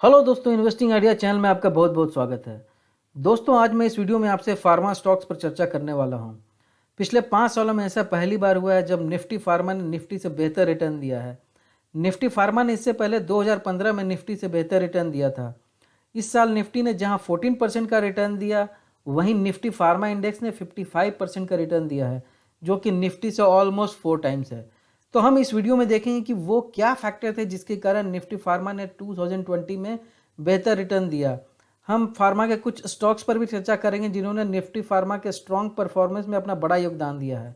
Hello दोस्तों, investing idea channel में आपका बहुत बहुत स्वागत है। दोस्तों, आज मैं इस वीडियो में आपसे फार्मा स्टॉक्स पर चर्चा करने वाला हूं। पिछले 5 सालों में ऐसा पहली बार हुआ है जब निफ्टी फार्मा ने निफ्टी से बेहतर रिटर्न दिया है। निफ्टी फार्मा ने इससे पहले 2015 में निफ्टी से बेहतर रिटर्न दिया था। इस साल निफ्टी ने जहां 14% का रिटर्न दिया, वहीं निफ्टी फार्मा इंडेक्स ने 55% का रिटर्न दिया है, जो कि निफ्टी से ऑलमोस्ट 4 टाइम्स है। तो हम इस वीडियो में देखेंगे कि वो क्या फैक्टर थे जिसके कारण निफ्टी फार्मा ने 2020 में बेहतर रिटर्न दिया। हम फार्मा के कुछ स्टॉक्स पर भी चर्चा करेंगे जिन्होंने निफ्टी फार्मा के स्ट्रॉन्ग परफॉर्मेंस में अपना बड़ा योगदान दिया है,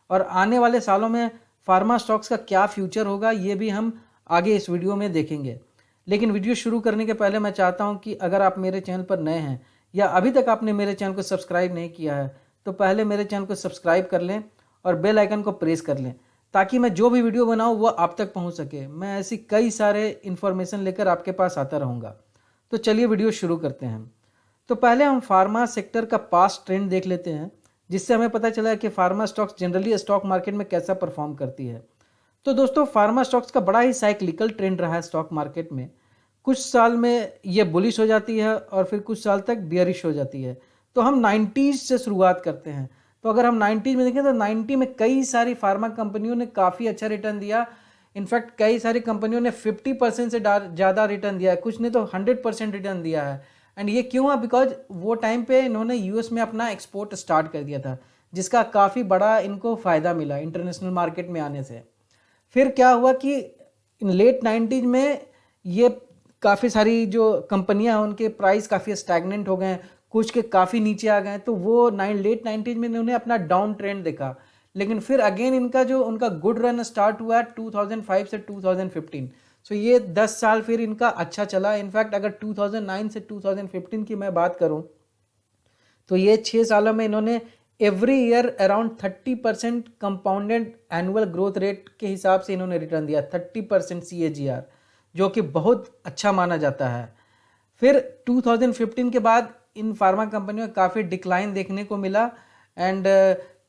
और आने वाले सालों में फार्मा स्टॉक्स का क्या फ्यूचर होगा ये भी हम आगे इस वीडियो में देखेंगे। लेकिन वीडियो शुरू करने के पहले मैं चाहता हूं कि अगर आप मेरे चैनल पर नए हैं या अभी तक आपने मेरे चैनल को सब्सक्राइब नहीं किया है तो पहले मेरे चैनल को सब्सक्राइब कर लें और बेल आइकन को प्रेस कर लें, ताकि मैं जो भी वीडियो बनाऊं वो आप तक पहुंच सके। मैं ऐसी कई सारे इन्फॉर्मेशन लेकर आपके पास आता रहूँगा। तो चलिए वीडियो शुरू करते हैं। तो पहले हम फार्मा सेक्टर का पास्ट ट्रेंड देख लेते हैं, जिससे हमें पता चला कि pharma stocks generally stock market में कैसा परफॉर्म करती है। तो दोस्तों, फार्मा स्टॉक्स का बड़ा ही साइक्लिकल ट्रेंड रहा है स्टॉक मार्केट में। कुछ साल में ये बुलिश हो जाती है और फिर कुछ साल तक बियरिश हो जाती है। तो हम 90s से शुरुआत करते हैं। तो अगर हम 90s में देखें तो 90 में कई सारी फार्मा कंपनियों ने काफ़ी अच्छा रिटर्न दिया। इनफैक्ट कई सारी कंपनियों ने 50% से ज़्यादा रिटर्न दिया है, कुछ ने तो 100% रिटर्न दिया है। एंड ये क्यों हुआ? बिकॉज वो टाइम पे इन्होंने यूएस में अपना एक्सपोर्ट स्टार्ट कर दिया था, जिसका काफ़ी बड़ा इनको फ़ायदा मिला इंटरनेशनल मार्केट में आने से। फिर क्या हुआ कि इन लेट 90s में ये काफ़ी सारी जो कंपनियां हैं उनके प्राइस काफ़ी स्टैग्नेंट हो गए हैं, कुछ के काफ़ी नीचे आ गए। तो वो लेट 90s में इन्होंने अपना डाउन ट्रेंड देखा। लेकिन फिर अगेन इनका जो उनका गुड रन स्टार्ट हुआ 2005 से 2015। सो ये 10 साल फिर इनका अच्छा चला। इनफैक्ट अगर 2009 से 2015 की मैं बात करूं तो ये 6 सालों में इन्होंने every year around 30% compounded annual growth rate के हिसाब से इन्होंने रिटर्न दिया, 30% CAGR, जो कि बहुत अच्छा माना जाता है। फिर 2015 के बाद इन फार्मा कंपनियों में काफ़ी डिक्लाइन देखने को मिला। एंड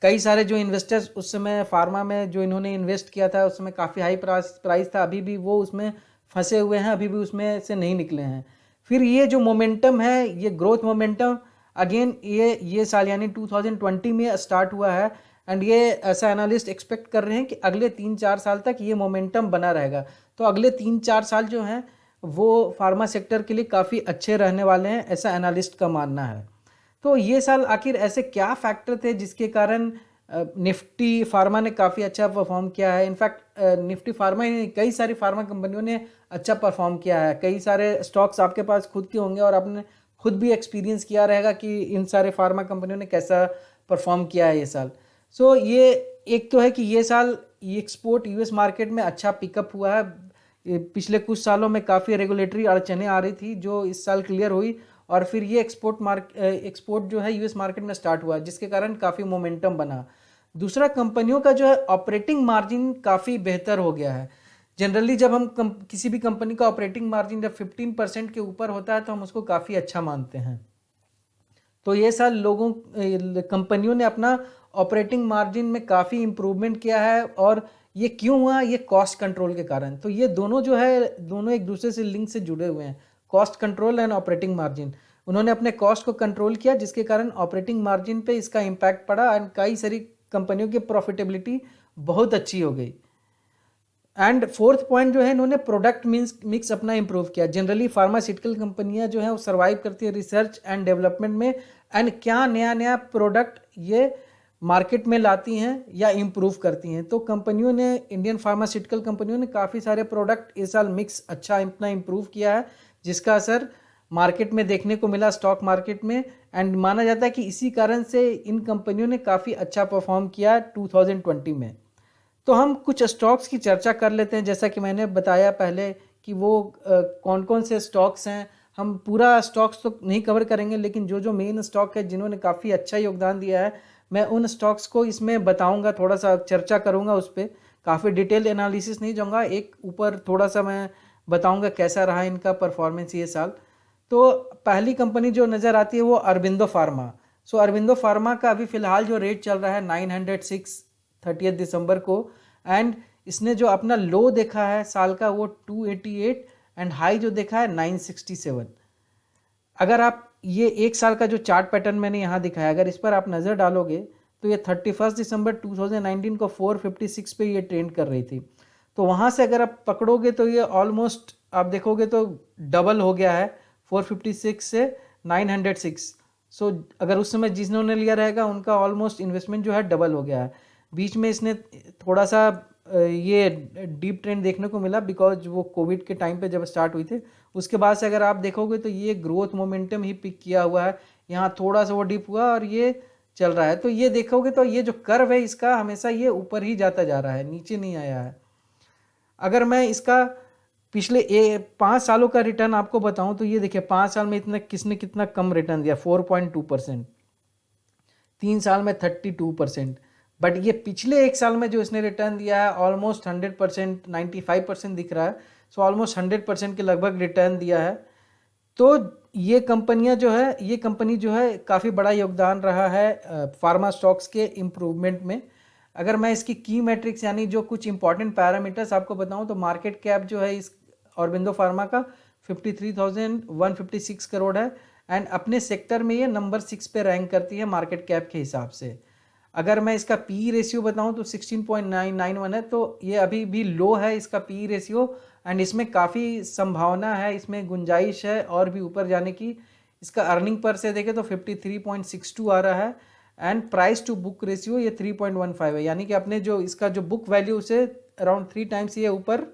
कई सारे जो इन्वेस्टर्स उस समय फार्मा में जो इन्होंने इन्वेस्ट किया था उस समय काफ़ी हाई प्राइस था, अभी भी वो उसमें फंसे हुए हैं, अभी भी उसमें से नहीं निकले हैं। फिर ये जो मोमेंटम है, ये ग्रोथ मोमेंटम अगेन ये साल यानी 2020 में स्टार्ट हुआ है। एंड ये ऐसा एनालिस्ट एक्सपेक्ट कर रहे हैं कि अगले 3-4 साल तक ये मोमेंटम बना रहेगा। तो अगले 3-4 साल जो हैं वो फार्मा सेक्टर के लिए काफ़ी अच्छे रहने वाले हैं, ऐसा एनालिस्ट का मानना है। तो ये साल आखिर ऐसे क्या फैक्टर थे जिसके कारण निफ्टी फार्मा ने काफ़ी अच्छा परफॉर्म किया है? इनफैक्ट निफ्टी फार्मा ही नहीं, कई सारी फार्मा कंपनियों ने अच्छा परफॉर्म किया है। कई सारे स्टॉक्स आपके पास खुद के होंगे और आपने खुद भी एक्सपीरियंस किया रहेगा कि इन सारे फार्मा कंपनियों ने कैसा परफॉर्म किया है ये साल। सो ये एक तो है कि ये साल एक्सपोर्ट यूएस मार्केट में अच्छा पिकअप हुआ है। पिछले कुछ सालों में काफ़ी रेगुलेटरी अड़चनें आ रही थी जो इस साल क्लियर हुई, और फिर ये एक्सपोर्ट जो है यूएस मार्केट में स्टार्ट हुआ, जिसके कारण काफ़ी मोमेंटम बना। दूसरा, कंपनियों का जो है ऑपरेटिंग मार्जिन काफ़ी बेहतर हो गया है। जनरली जब हम किसी भी कंपनी का ऑपरेटिंग मार्जिन जब 15% के ऊपर होता है तो हम उसको काफ़ी अच्छा मानते हैं। तो ये साल कंपनियों ने अपना ऑपरेटिंग मार्जिन में काफ़ी इम्प्रूवमेंट किया है, और ये क्यों हुआ? ये कॉस्ट कंट्रोल के कारण। तो ये दोनों जो है दोनों एक दूसरे से लिंक से जुड़े हुए हैं, cost control and operating margin. उन्होंने अपने कॉस्ट को कंट्रोल किया, जिसके कारण ऑपरेटिंग मार्जिन पे इसका इम्पैक्ट पड़ा, एंड कई सारी कंपनियों की प्रॉफिटेबिलिटी बहुत अच्छी हो गई। एंड फोर्थ पॉइंट जो है, इन्होंने प्रोडक्ट मिक्स अपना इंप्रूव किया। जनरली फार्मास्यूटिकल कंपनियां जो है वो सर्वाइव करती है रिसर्च एंड डेवलपमेंट में, एंड क्या नया नया प्रोडक्ट ये मार्केट में लाती हैं या इम्प्रूव करती हैं। तो कंपनियों ने, इंडियन फार्मास्यूटिकल कंपनियों ने काफ़ी सारे प्रोडक्ट इस साल मिक्स अच्छा अपना इम्प्रूव किया है, जिसका असर मार्केट में देखने को मिला, स्टॉक मार्केट में। एंड माना जाता है कि इसी कारण से इन कंपनियों ने काफ़ी अच्छा परफॉर्म किया 2020 में। तो हम कुछ स्टॉक्स की चर्चा कर लेते हैं। जैसा कि मैंने बताया पहले कि वो कौन कौन से स्टॉक्स हैं। हम पूरा स्टॉक्स तो नहीं कवर करेंगे, लेकिन जो जो मेन स्टॉक है जिन्होंने काफ़ी अच्छा योगदान दिया है, मैं उन स्टॉक्स को इसमें बताऊंगा, थोड़ा सा चर्चा करूंगा उस पर। काफ़ी डिटेल एनालिसिस नहीं जाऊंगा, एक ऊपर थोड़ा सा मैं बताऊंगा कैसा रहा इनका परफॉर्मेंस ये साल। तो पहली कंपनी जो नज़र आती है वो अरबिंदो फार्मा। सो अरबिंदो फार्मा का अभी फ़िलहाल जो रेट चल रहा है 906 30 दिसंबर को। एंड इसने जो अपना लो देखा है साल का वो 288, एंड हाई जो देखा है 967। अगर आप ये एक साल का जो चार्ट पैटर्न मैंने यहाँ दिखाया, अगर इस पर आप नज़र डालोगे तो ये 31 दिसंबर 2019 को 456 पे ये ट्रेंड कर रही थी। तो वहाँ से अगर आप पकड़ोगे तो ये ऑलमोस्ट आप देखोगे तो डबल हो गया है 456 से 906। सो अगर उस समय जिन्होंने लिया रहेगा उनका ऑलमोस्ट इन्वेस्टमेंट जो है डबल हो गया है। बीच में इसने थोड़ा सा ये डीप ट्रेंड देखने को मिला बिकॉज वो कोविड के टाइम पे जब स्टार्ट हुई थी, उसके बाद से अगर आप देखोगे तो ये ग्रोथ मोमेंटम ही पिक किया हुआ है। यहाँ थोड़ा सा वो डिप हुआ और ये चल रहा है। तो ये देखोगे तो ये जो कर्व है इसका हमेशा ये ऊपर ही जाता जा रहा है, नीचे नहीं आया है। अगर मैं इसका पिछले 5 सालों का रिटर्न आपको बताऊं तो ये देखिए 5 साल में इतना किसने कितना कम रिटर्न दिया, 4.2%। 3 साल में 32%। बट ये पिछले एक साल में जो इसने रिटर्न दिया है ऑलमोस्ट 100%, 95% दिख रहा है। सो ऑलमोस्ट 100% के लगभग रिटर्न दिया है। तो ये कंपनी जो है काफ़ी बड़ा योगदान रहा है फार्मा स्टॉक्स के इम्प्रूवमेंट में। अगर मैं इसकी की मैट्रिक्स यानी जो कुछ इंपॉर्टेंट पैरामीटर्स आपको बताऊं तो मार्केट कैप जो है इस ऑरबिंदो फार्मा का 53,156 करोड़ है एंड अपने सेक्टर में ये नंबर 6 पे रैंक करती है मार्केट कैप के हिसाब से। अगर मैं इसका पी रेशियो बताऊं तो 16.991 है, तो ये अभी भी लो है इसका पी रेशियो एंड इसमें काफ़ी संभावना है, इसमें गुंजाइश है और भी ऊपर जाने की। इसका अर्निंग पर से देखें तो 53.62 आ रहा है and price to book ratio ये 3.15 है, यानी कि अपने जो इसका जो बुक वैल्यू से अराउंड 3 टाइम्स ये ऊपर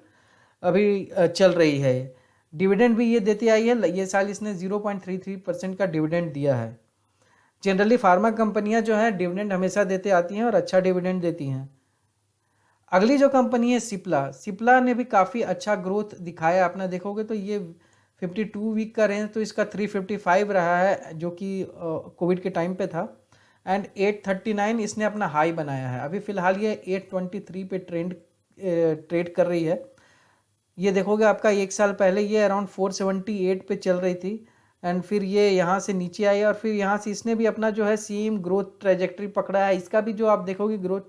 अभी चल रही है। डिविडेंड भी ये देती आई है, ये साल इसने 0.33% का डिविडेंड दिया है। जनरली फार्मा कंपनियां जो है डिविडेंड हमेशा देते आती हैं और अच्छा डिविडेंड देती हैं। अगली जो कंपनी है सिप्ला ने भी काफ़ी अच्छा ग्रोथ दिखाया। आपने देखोगे तो ये 52 वीक का रेंज तो इसका 355 रहा है जो कि कोविड के टाइम पे था एंड 839 इसने अपना हाई बनाया है। अभी फ़िलहाल ये 823 पे ट्रेड कर रही है। ये देखोगे आपका एक साल पहले ये अराउंड 478 पे चल रही थी एंड फिर ये यहाँ से नीचे आई और फिर यहाँ से इसने भी अपना जो है सेम ग्रोथ ट्रेजेक्ट्री पकड़ा है। इसका भी जो आप देखोगे ग्रोथ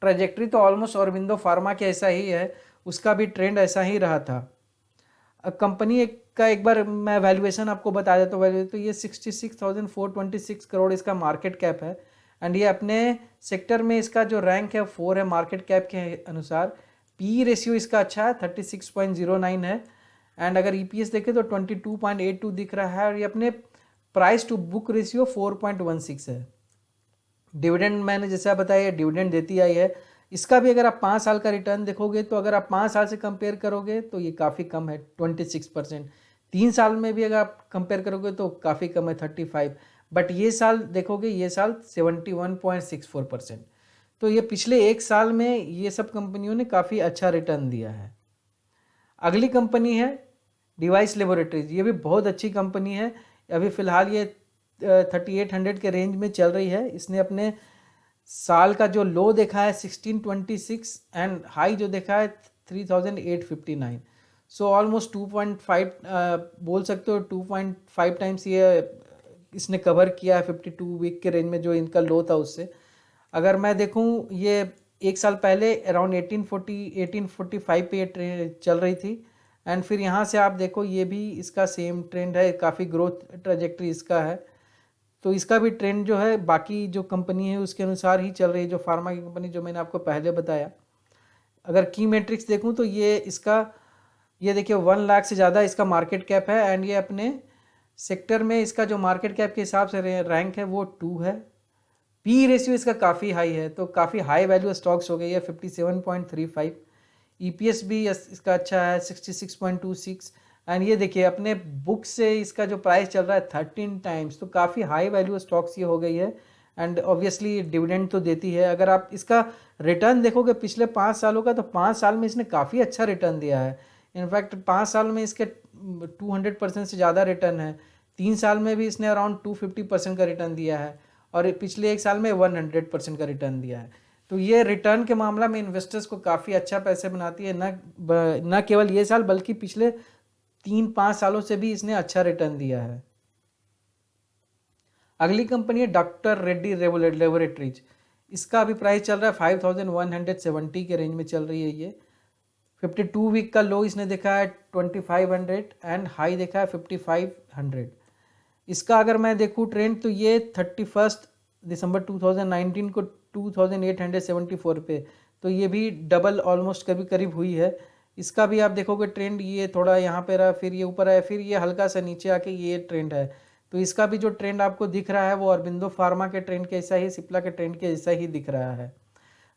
ट्रेजेक्ट्री तो ऑलमोस्ट ऑरबिंदो फार्मा के ऐसा ही है, उसका भी ट्रेंड ऐसा ही रहा था। कंपनी का एक बार मैं वैल्यूएशन आपको बता देता हूँ, तो ये 66,426 करोड़ इसका मार्केट कैप है एंड ये अपने सेक्टर में इसका जो रैंक है 4 है मार्केट कैप के अनुसार। पी रेशियो इसका अच्छा है 36.09 है एंड अगर ईपीएस देखें तो 22.82 दिख रहा है और ये अपने प्राइस टू बुक रेशियो 4.16 है। डिविडेंड मैंने जैसा बताया डिविडेंड देती आई है। इसका भी अगर आप 5 साल का रिटर्न देखोगे तो अगर आप 5 साल से कंपेयर करोगे तो ये काफ़ी कम है 26%। 3 साल में भी अगर आप कंपेयर करोगे तो काफ़ी कम है 35। बट ये साल देखोगे ये साल 71.64%। तो ये पिछले एक साल में ये सब कंपनियों ने काफ़ी अच्छा रिटर्न दिया है। अगली कंपनी है डिवाइस लेबोरेटरीज। ये भी बहुत अच्छी कंपनी है। अभी फ़िलहाल ये 3800 के रेंज में चल रही है। इसने अपने साल का जो लो देखा है 1626 एंड हाई जो देखा है 3859। सो ऑलमोस्ट 2.5 बोल सकते हो 2.5 टाइम्स ये इसने कवर किया है 52 वीक के रेंज में जो इनका लो था उससे। अगर मैं देखूं ये एक साल पहले अराउंड 1845 पे ये चल रही थी एंड फिर यहाँ से आप देखो ये भी इसका सेम ट्रेंड है, काफ़ी ग्रोथ ट्रेजेक्ट्री इसका है। तो इसका भी ट्रेंड जो है बाकी जो कंपनी है उसके अनुसार ही चल रही है, जो फार्मा की कंपनी जो मैंने आपको पहले बताया। अगर की मैट्रिक्स देखूं तो ये देखिए 1 लाख से ज़्यादा इसका मार्केट कैप है एंड ये अपने सेक्टर में इसका जो मार्केट कैप के हिसाब से रैंक है वो 2 है। पी रेशियो इसका काफ़ी हाई है, तो काफ़ी हाई वैल्यू स्टॉक्स हो गई है 57.35। ईपीएस भी इसका अच्छा है 66.26 एंड ये देखिए अपने बुक से इसका जो प्राइस चल रहा है 13 टाइम्स, तो काफ़ी हाई वैल्यू स्टॉक्स ये हो गई है एंड ऑब्वियसली डिविडेंड तो देती है। अगर आप इसका रिटर्न देखोगे पिछले 5 सालों का तो 5 साल में इसने काफ़ी अच्छा रिटर्न दिया है। इनफैक्ट 5 साल में इसके 200% से ज़्यादा रिटर्न है। 3 साल में भी इसने अराउंड 250% का रिटर्न दिया है और पिछले एक साल में 100% का रिटर्न दिया है। तो ये रिटर्न के मामला में इन्वेस्टर्स को काफ़ी अच्छा पैसे बनाती है, न केवल ये साल बल्कि पिछले 3-5 सालों से भी इसने अच्छा रिटर्न दिया है। अगली कंपनी है डॉक्टर रेड्डी लेबोरेटरीज। इसका अभी प्राइस चल रहा है 5170 के रेंज में चल रही है ये। 52 वीक का लो इसने देखा है 2500 एंड हाई देखा है 5500। इसका अगर मैं देखूँ ट्रेंड तो ये 31 दिसंबर 2019 को 2874 पे, तो ये भी डबल ऑलमोस्ट करीब करीब हुई है। इसका भी आप देखोगे ट्रेंड ये थोड़ा यहाँ पे रहा, फिर ये ऊपर आया, फिर ये हल्का सा नीचे आके ये ट्रेंड है। तो इसका भी जो ट्रेंड आपको दिख रहा है वो अरबिंदो फार्मा के ट्रेंड के जैसा ही, सिप्ला के ट्रेंड के जैसा ही दिख रहा है।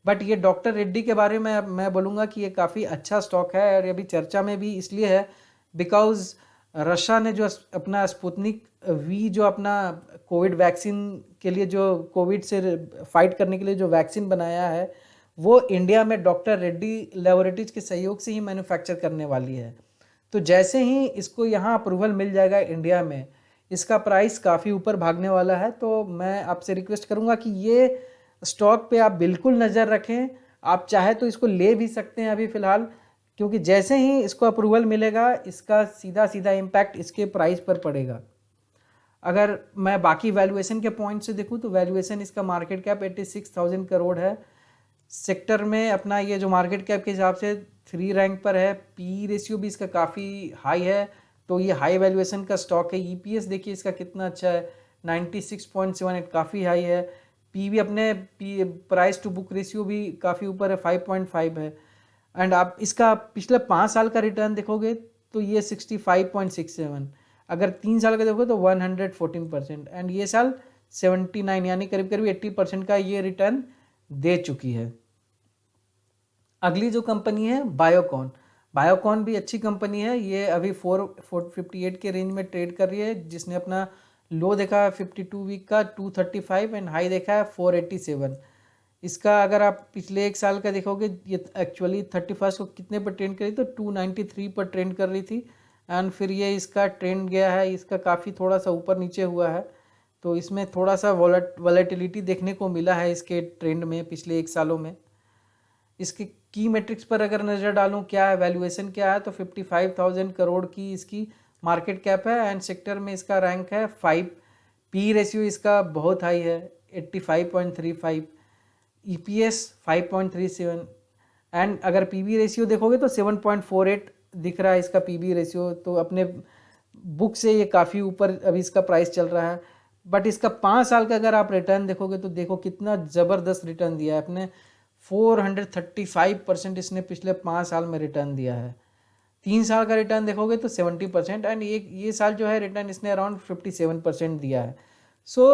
बट ये डॉक्टर रेड्डी के बारे में मैं बोलूँगा कि ये काफ़ी अच्छा स्टॉक है, और ये भी चर्चा में भी इसलिए है बिकॉज रशिया ने जो अपना स्पुतनिक वी जो अपना कोविड वैक्सीन के लिए जो कोविड से फाइट करने के लिए जो वैक्सीन बनाया है वो इंडिया में डॉक्टर रेड्डी लेबोरेटरीज के सहयोग से ही मैन्युफैक्चर करने वाली है। तो जैसे ही इसको यहाँ अप्रूवल मिल जाएगा इंडिया में, इसका प्राइस काफ़ी ऊपर भागने वाला है। तो मैं आपसे रिक्वेस्ट करूँगा कि ये स्टॉक पे आप बिल्कुल नज़र रखें। आप चाहे तो इसको ले भी सकते हैं अभी फ़िलहाल, क्योंकि जैसे ही इसको अप्रूवल मिलेगा इसका सीधा सीधा इम्पैक्ट इसके प्राइस पर पड़ेगा। अगर मैं बाकी वैल्यूएशन के पॉइंट से देखूं तो वैल्यूएशन इसका मार्केट कैप 86,000 करोड़ है। सेक्टर में अपना ये जो मार्केट कैप के हिसाब से 3 रैंक पर है। पी रेशियो भी इसका काफ़ी हाई है, तो ये हाई वैल्यूएशन का स्टॉक है। ईपीएस देखिए इसका कितना अच्छा है, 96.78, काफ़ी हाई है। पी अपने प्राइस टू बुक रेशियो भी काफ़ी ऊपर है, 5.5 है। एंड आप इसका पिछले 5 साल का रिटर्न देखोगे तो ये 65.67, अगर 3 साल का देखोगे तो 114%, एंड ये साल 79 यानी करीब करीब 80% का ये रिटर्न दे चुकी है। अगली जो कंपनी है बायोकॉन, बायोकॉन भी अच्छी कंपनी है। ये अभी 458 के रेंज में ट्रेड कर रही है, जिसने अपना लो देखा है 52 वीक का 235 एंड हाई देखा है 487। इसका अगर आप पिछले 1 साल का देखोगे, ये एक्चुअली 31 को कितने पर ट्रेंड करी तो 293 पर ट्रेंड कर रही थी, एंड फिर ये इसका ट्रेंड गया है, इसका काफ़ी थोड़ा सा ऊपर नीचे हुआ है। तो इसमें थोड़ा सा वॉलेटिलिटी देखने को मिला है इसके ट्रेंड में पिछले 1 सालों में। इसके की मेट्रिक्स पर अगर नज़र डालूं क्या है, वैल्यूएशन क्या है, तो 55,000 करोड़ की इसकी मार्केट कैप है, एंड सेक्टर में इसका रैंक है 5। पी रेशियो इसका बहुत हाई है 85.35, ईपीएस 5.37, एंड अगर पीबी रेशियो देखोगे तो 7.48 दिख रहा है इसका पीबी रेशियो। तो अपने बुक से ये काफ़ी ऊपर अभी इसका प्राइस चल रहा है। बट इसका 5 साल का अगर आप रिटर्न देखोगे तो देखो कितना ज़बरदस्त रिटर्न दिया है अपने, 435% इसने पिछले 5 साल में रिटर्न दिया है। 3 साल का रिटर्न देखोगे तो 70%, एंड ये साल जो है रिटर्न इसने अराउंड 57% दिया है। सो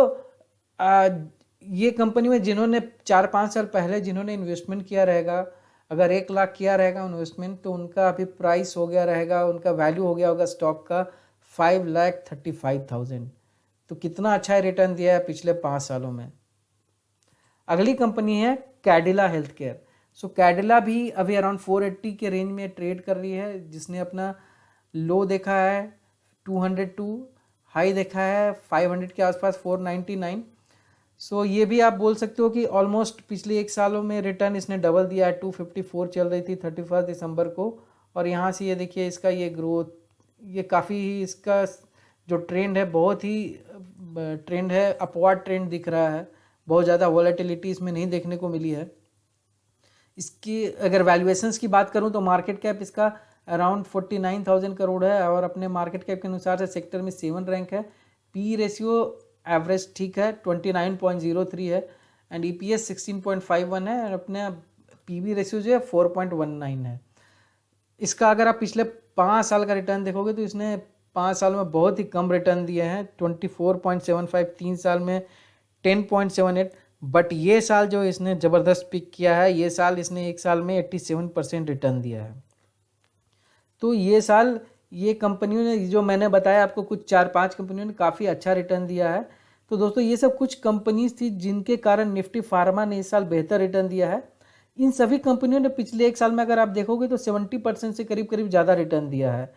ये कंपनी में जिन्होंने 4-5 साल पहले जिन्होंने इन्वेस्टमेंट किया रहेगा, अगर 1 लाख किया रहेगा इन्वेस्टमेंट, तो उनका अभी प्राइस हो गया रहेगा, उनका वैल्यू हो गया होगा स्टॉक का 5,35,000। तो कितना अच्छा रिटर्न दिया है पिछले 5 सालों में। अगली कंपनी है कैडिला हेल्थ केयर। सो कैडिला भी अभी अराउंड 480 के रेंज में ट्रेड कर रही है, जिसने अपना लो देखा है 202, हाई देखा है 500 के आसपास 499। सो ये भी आप बोल सकते हो कि ऑलमोस्ट पिछले 1 सालों में रिटर्न इसने डबल दिया है। 254 चल रही थी 31 दिसंबर को, और यहाँ से ये देखिए इसका ये ग्रोथ, ये काफ़ी ही इसका जो ट्रेंड है बहुत ही ट्रेंड है, अपवर्ड ट्रेंड दिख रहा है। बहुत ज़्यादा वॉलेटिलिटी इसमें नहीं देखने को मिली है। इसकी अगर वैल्यूएशंस की बात करूं तो मार्केट कैप इसका अराउंड 49,000 करोड़ है, और अपने मार्केट कैप के अनुसार से सेक्टर में 7 रैंक है। पी रेशियो एवरेज ठीक है 29.03 है, एंड ईपीएस 16.51 है, और अपने पीबी रेशियो जो है 4.19 है। इसका अगर आप पिछले 5 साल का रिटर्न देखोगे तो इसने 5 साल में बहुत ही कम रिटर्न दिए हैं, 24.75, 3 साल में 10.78, बट ये साल जो इसने ज़बरदस्त पिक किया है, ये साल इसने 1 साल में 87% रिटर्न दिया है। तो ये साल ये कंपनियों ने जो मैंने बताया आपको, कुछ 4-5 कंपनियों ने काफ़ी अच्छा रिटर्न दिया है। तो दोस्तों ये सब कुछ कंपनीज थी जिनके कारण निफ्टी फार्मा ने इस साल बेहतर रिटर्न दिया है। इन सभी कंपनियों ने पिछले 1 साल में अगर आप देखोगे तो 70% से करीब करीब ज़्यादा रिटर्न दिया है।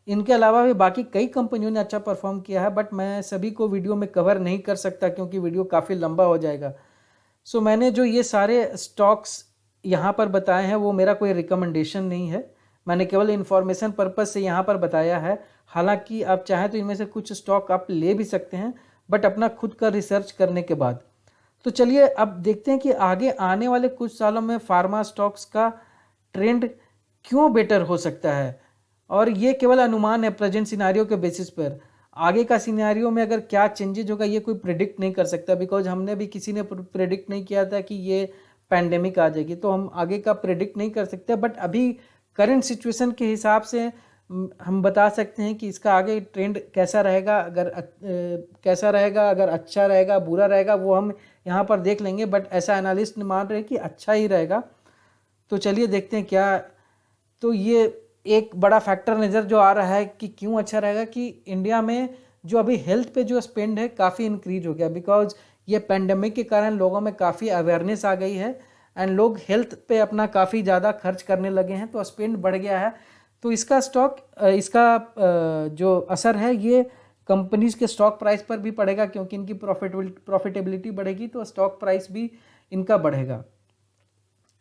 इनके अलावा भी बाकी कई कंपनियों ने अच्छा परफॉर्म किया है, बट मैं सभी को वीडियो में कवर नहीं कर सकता क्योंकि वीडियो काफ़ी लंबा हो जाएगा। सो मैंने जो ये सारे स्टॉक्स यहाँ पर बताए हैं वो मेरा कोई रिकमेंडेशन नहीं है, मैंने केवल इन्फॉर्मेशन पर्पज़ से यहाँ पर बताया है। हालांकि आप चाहें तो इनमें से कुछ स्टॉक आप ले भी सकते हैं, बट अपना खुद का रिसर्च करने के बाद। तो चलिए अब देखते हैं कि आगे आने वाले कुछ सालों में फार्मा स्टॉक्स का ट्रेंड क्यों बेटर हो सकता है, और ये केवल अनुमान है प्रेजेंट सिनारियो के बेसिस पर। आगे का सिनारियो में अगर क्या चेंजेज होगा ये कोई प्रिडिक्ट नहीं कर सकता, बिकॉज हमने भी किसी ने प्रिडिक्ट नहीं किया था कि ये पैंडेमिक आ जाएगी, तो हम आगे का प्रिडिक्ट नहीं कर सकते। बट अभी करंट सिचुएशन के हिसाब से हम बता सकते हैं कि इसका आगे ट्रेंड कैसा रहेगा, कैसा रहेगा, अगर अच्छा रहेगा बुरा रहेगा वो हम यहाँ पर देख लेंगे, बट ऐसा एनालिस्ट मान रहे हैं कि अच्छा ही रहेगा। तो चलिए देखते हैं क्या। तो ये एक बड़ा फैक्टर नज़र जो आ रहा है कि क्यों अच्छा रहेगा, कि इंडिया में जो अभी हेल्थ पे जो स्पेंड है काफ़ी इंक्रीज हो गया, बिकॉज ये पेंडेमिक के कारण लोगों में काफ़ी अवेयरनेस आ गई है एंड लोग हेल्थ पे अपना काफ़ी ज़्यादा खर्च करने लगे हैं, तो स्पेंड बढ़ गया है। तो इसका जो असर है ये कंपनीज के स्टॉक प्राइस पर भी पड़ेगा, क्योंकि इनकी प्रॉफिटेबिलिटी बढ़ेगी तो स्टॉक प्राइस भी इनका बढ़ेगा।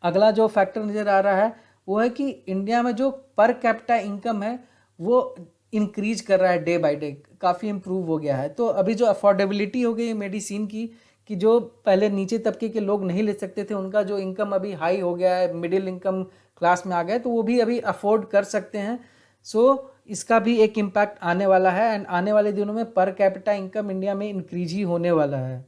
अगला जो फैक्टर नज़र आ रहा है वो है कि इंडिया में जो पर कैपिटा इनकम है वो इंक्रीज कर रहा है डे बाय डे, काफ़ी इम्प्रूव हो गया है। तो अभी जो अफोर्डेबिलिटी हो गई मेडिसिन की, कि जो पहले नीचे तबके के लोग नहीं ले सकते थे उनका जो इनकम अभी हाई हो गया है, मिडिल इनकम क्लास में आ गए, तो वो भी अभी अफोर्ड कर सकते हैं। सो इसका भी एक इम्पैक्ट आने वाला है एंड आने वाले दिनों में पर कैपिटा इनकम इंडिया में इंक्रीज ही होने वाला है।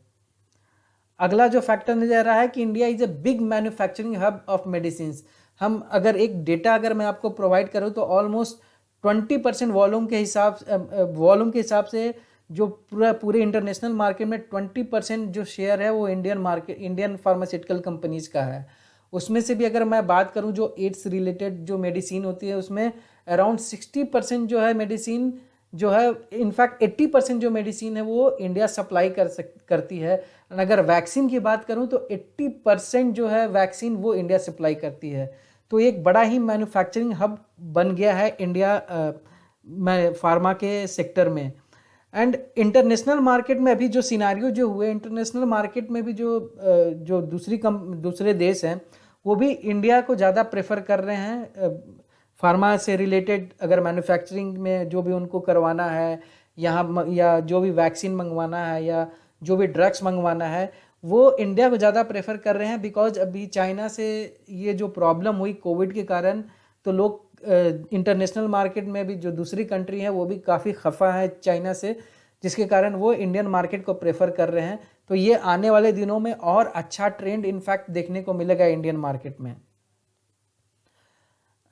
अगला जो फैक्टर नजर आ रहा है कि India is a big manufacturing hub of medicine. हम अगर एक डेटा अगर मैं आपको प्रोवाइड करूँ तो ऑलमोस्ट 20% वॉल्यूम के हिसाब से जो पूरे इंटरनेशनल मार्केट में 20% जो शेयर है वो इंडियन फार्मास्यूटिकल कंपनीज का है। उसमें से भी अगर मैं बात करूं जो एड्स रिलेटेड जो मेडिसिन होती है उसमें अराउंड 60% जो है मेडिसिन जो है, इनफैक्ट 80% जो मेडिसिन है वो इंडिया सप्लाई करती है। अगर वैक्सीन की बात करूं तो 80% जो है वैक्सीन वो इंडिया सप्लाई करती है। तो एक बड़ा ही मैन्युफैक्चरिंग हब बन गया है इंडिया फार्मा के सेक्टर में। एंड इंटरनेशनल मार्केट में अभी जो सिनारियो जो हुए, इंटरनेशनल मार्केट में भी जो दूसरे देश हैं वो भी इंडिया को ज़्यादा प्रेफर कर रहे हैं फार्मा से रिलेटेड। अगर मैन्युफैक्चरिंग में जो भी उनको करवाना है यहाँ, या जो भी वैक्सीन मंगवाना है या जो भी ड्रग्स मंगवाना है, वो इंडिया को ज़्यादा प्रेफर कर रहे हैं। बिकॉज अभी चाइना से ये जो प्रॉब्लम हुई कोविड के कारण, तो लोग इंटरनेशनल मार्केट में भी जो दूसरी कंट्री है वो भी काफ़ी खफा है चाइना से, जिसके कारण वो इंडियन मार्केट को प्रेफर कर रहे हैं। तो ये आने वाले दिनों में और अच्छा ट्रेंड इनफैक्ट देखने को मिलेगा इंडियन मार्केट में।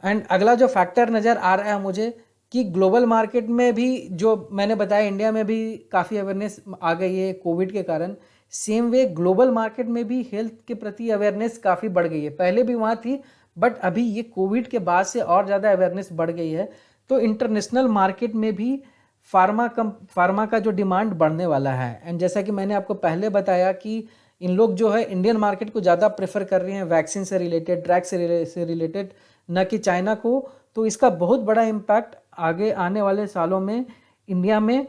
एंड अगला जो फैक्टर नज़र आ रहा है मुझे कि ग्लोबल मार्केट में भी जो मैंने बताया इंडिया में भी काफ़ी अवेयरनेस आ गई है कोविड के कारण, सेम वे ग्लोबल मार्केट में भी हेल्थ के प्रति अवेयरनेस काफ़ी बढ़ गई है। पहले भी वहाँ थी बट अभी ये कोविड के बाद से और ज़्यादा अवेयरनेस बढ़ गई है। तो इंटरनेशनल मार्केट में भी फार्मा का जो डिमांड बढ़ने वाला है। एंड जैसा कि मैंने आपको पहले बताया कि इन लोग जो है इंडियन मार्केट को ज़्यादा प्रेफर कर रहे हैं वैक्सीन से रिलेटेड, ड्रग से रिलेटेड, न कि चाइना को। तो इसका बहुत बड़ा इम्पैक्ट आगे आने वाले सालों में इंडिया में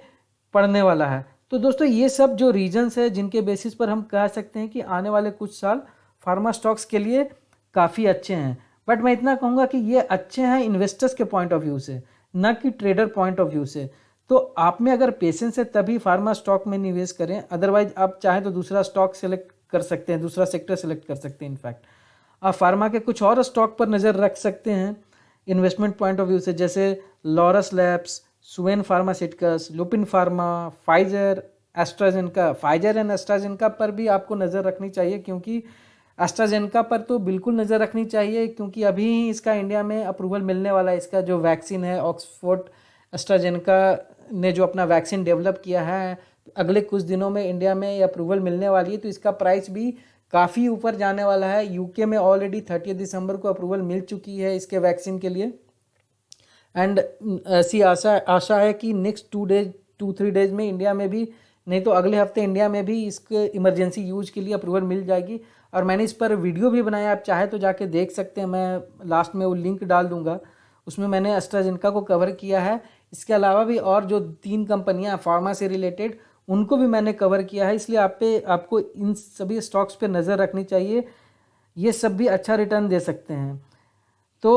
पड़ने वाला है। तो दोस्तों ये सब जो रीजन्स है जिनके बेसिस पर हम कह सकते हैं कि आने वाले कुछ साल फार्मा स्टॉक्स के लिए काफ़ी अच्छे हैं। बट मैं इतना कहूँगा कि ये अच्छे हैं इन्वेस्टर्स के पॉइंट ऑफ व्यू से, न कि ट्रेडर पॉइंट ऑफ व्यू से। तो आप में अगर पेशेंस है तभी फार्मा स्टॉक में निवेश करें, अदरवाइज आप चाहें तो दूसरा स्टॉक सेलेक्ट कर सकते हैं, दूसरा सेक्टर सेलेक्ट कर सकते हैं। इनफैक्ट आप फार्मा के कुछ और स्टॉक पर नज़र रख सकते हैं इन्वेस्टमेंट पॉइंट ऑफ व्यू से, जैसे Laurus labs, Suven pharmaceuticals, Lupin pharma, Pfizer, AstraZeneca. Pfizer and AstraZeneca पर भी आपको नज़र रखनी चाहिए, क्योंकि एस्ट्राजेनेका पर तो बिल्कुल नज़र रखनी चाहिए क्योंकि अभी ही इसका इंडिया में अप्रूवल मिलने वाला है। इसका जो वैक्सीन है ऑक्सफोर्ड एस्ट्राजेनेका ने जो अपना वैक्सीन डेवलप किया है, अगले कुछ दिनों में इंडिया में ये अप्रूवल मिलने वाली है। तो इसका प्राइस भी काफ़ी ऊपर जाने वाला है। यूके में ऑलरेडी 30 दिसंबर को अप्रूवल मिल चुकी है इसके वैक्सीन के लिए। एंड ऐसी आशा है कि नेक्स्ट 2-3 डेज में इंडिया में भी, नहीं तो अगले हफ्ते इंडिया में भी इसके इमरजेंसी यूज के लिए अप्रूवल मिल जाएगी। और मैंने इस पर वीडियो भी बनाया, आप चाहे तो जाके देख सकते हैं, मैं लास्ट में वो लिंक डाल दूंगा। उसमें मैंने एस्ट्राजेनेका को कवर किया है। इसके अलावा भी और जो 3 कंपनियां फार्मा से रिलेटेड उनको भी मैंने कवर किया है। इसलिए आपको इन सभी स्टॉक्स पे नज़र रखनी चाहिए, ये सब भी अच्छा रिटर्न दे सकते हैं। तो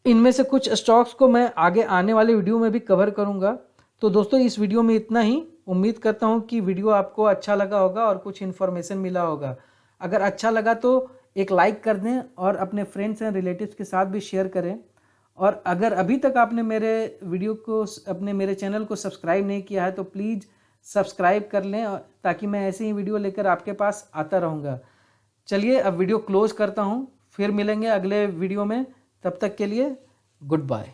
इनमें से कुछ स्टॉक्स को मैं आगे आने वाले वीडियो में भी कवर करूंगा। तो दोस्तों इस वीडियो में इतना ही। उम्मीद करता हूं कि वीडियो आपको अच्छा लगा होगा और कुछ इन्फॉर्मेशन मिला होगा। अगर अच्छा लगा तो एक लाइक कर दें और अपने फ्रेंड्स एंड रिलेटिव्स के साथ भी शेयर करें। और अगर अभी तक आपने मेरे चैनल को सब्सक्राइब नहीं किया है तो प्लीज़ सब्सक्राइब कर लें, ताकि मैं ऐसे ही वीडियो लेकर आपके पास आता रहूँगा। चलिए अब वीडियो क्लोज करता हूँ, फिर मिलेंगे अगले वीडियो में। तब तक के लिए गुड बाय।